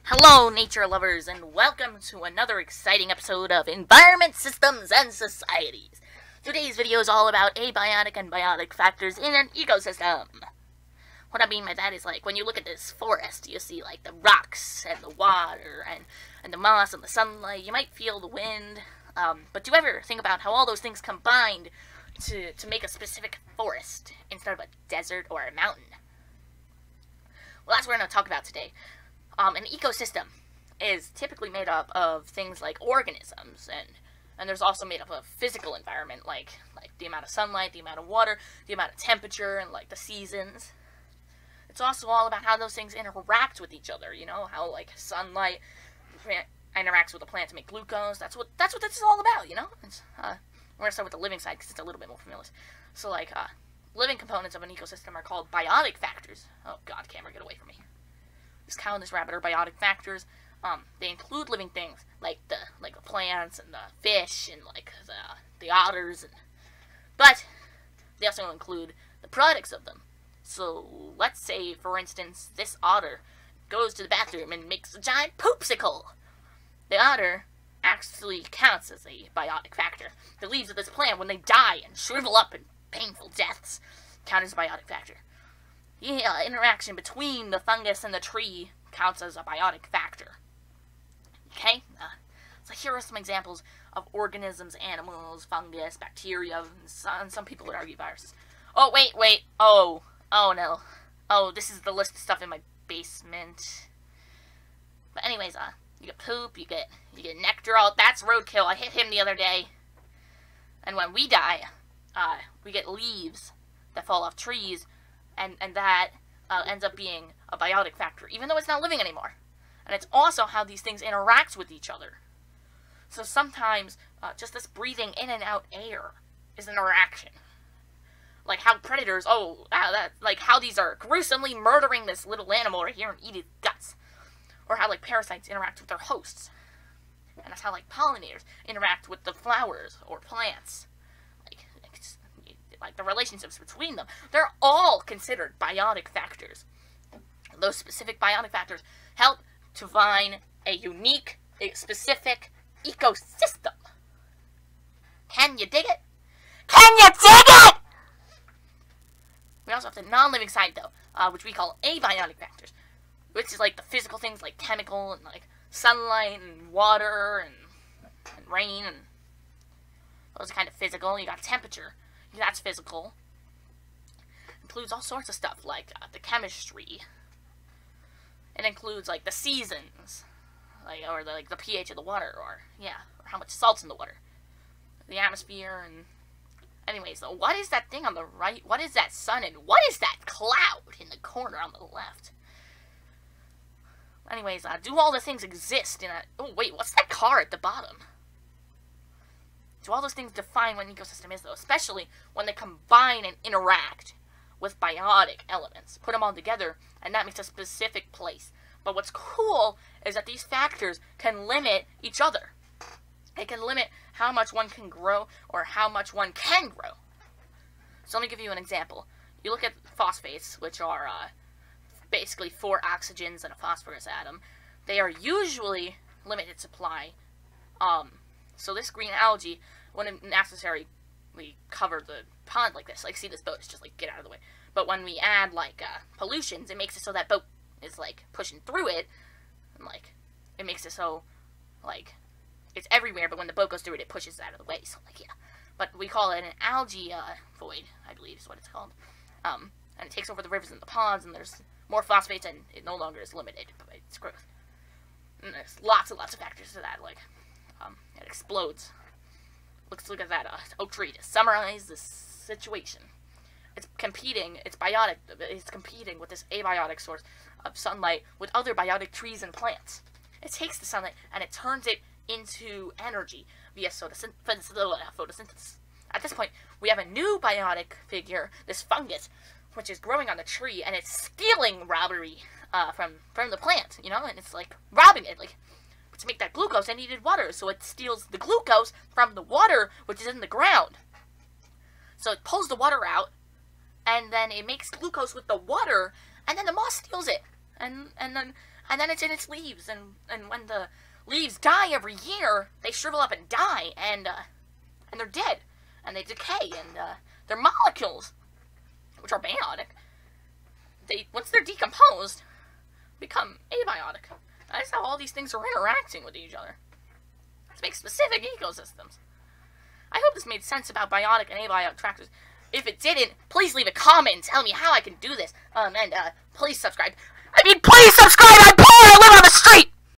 Hello, nature lovers, and welcome to another exciting episode of Environment, Systems, and Societies. Today's video is all about abiotic and biotic factors in an ecosystem. What I mean by that is, like, when you look at this forest, you see, like, the rocks and the water and the moss and the sunlight. You might feel the wind, but do you ever think about how all those things combined to make a specific forest instead of a desert or a mountain? Well, that's what we're going to talk about today. An ecosystem is typically made up of things like organisms, and there's also made up of physical environment, like the amount of sunlight, the amount of water, the amount of temperature, and, like, the seasons. It's also all about how those things interact with each other, you know, how, like, sunlight interacts with the plant to make glucose. That's what this is all about, you know? We're going to start with the living side because it's a little bit more familiar. So, like, living components of an ecosystem are called biotic factors. Oh, God, camera, get away from me. This cow and this rabbit are biotic factors. They include living things, like the plants and the fish and, like, the otters, but they also include the products of them. So, let's say, for instance, this otter goes to the bathroom and makes a giant poopsicle. The otter actually counts as a biotic factor. The leaves of this plant, when they die and shrivel up in painful deaths, count as a biotic factor. The interaction between the fungus and the tree counts as a biotic factor. Okay? So here are some examples of organisms, animals, fungus, bacteria, and some people would argue viruses. Oh, wait. Oh, no. Oh, this is the list of stuff in my basement. But anyways, you get poop, you get nectar. Oh, that's roadkill. I hit him the other day. And when we die, we get leaves that fall off trees, and that ends up being a biotic factor, even though it's not living anymore. And it's also how these things interact with each other. So sometimes, just this breathing in and out air is an interaction. Like how predators, like how these are gruesomely murdering this little animal right here and eat its guts. Or how, like, parasites interact with their hosts. And that's how, like, pollinators interact with the flowers or plants. Like the relationships between them. They're all considered biotic factors. Those specific biotic factors help to find a unique, specific ecosystem. Can you dig it? Can you dig it? We also have the non-living side, though, which we call abiotic factors, which is like the physical things like chemical and, like, sunlight and water and rain, and those are kind of physical. You got temperature. That's physical. Includes all sorts of stuff, like the chemistry. It includes, like, the seasons, or the pH of the water, or how much salt's in the water, the atmosphere, and anyways, though, what is that thing on the right? What is that sun, and what is that cloud in the corner on the left? Anyways, do all the things exist in a... Oh, wait, what's that car at the bottom? Do all those things define what an ecosystem is, though, especially when they combine and interact with biotic elements. Put them all together, and that makes a specific place. But what's cool is that these factors can limit each other. They can limit how much one can grow or how much one can grow. So let me give you an example. You look at phosphates, which are basically 4 oxygens and a phosphorus atom. They are usually limited supply. So this green algae wouldn't necessarily cover the pond like this. Like, see, this boat is just, like, get out of the way. But when we add, like, pollutions, it makes it so that boat is, like, pushing through it. And, like, it makes it so, like, it's everywhere, but when the boat goes through it, it pushes it out of the way. So, like, yeah. But we call it an algae void, I believe is what it's called. And it takes over the rivers and the ponds, and there's more phosphates, and it no longer is limited by its growth. And there's lots and lots of factors to that, like... it explodes. Let's look at that oak tree to summarize this situation. It's competing, it's competing with this abiotic source of sunlight with other biotic trees and plants. It takes the sunlight and it turns it into energy via photosynthesis. At this point, we have a new biotic figure, this fungus, which is growing on the tree, and it's stealing robbery from the plant, you know, and it's, like, robbing it, like, to make that glucose, it needed water, so it steals the glucose from the water, which is in the ground. So it pulls the water out, and then it makes glucose with the water, and then the moss steals it, and then it's in its leaves, and when the leaves die every year, they shrivel up and die, and they're dead, and they decay, and their molecules, which are biotic, once they're decomposed, become abiotic. That's how all these things are interacting with each other to make specific ecosystems. I hope this made sense about biotic and abiotic factors. If it didn't, please leave a comment and tell me how I can do this. And please subscribe. Please subscribe! I'm poor! I live on the street!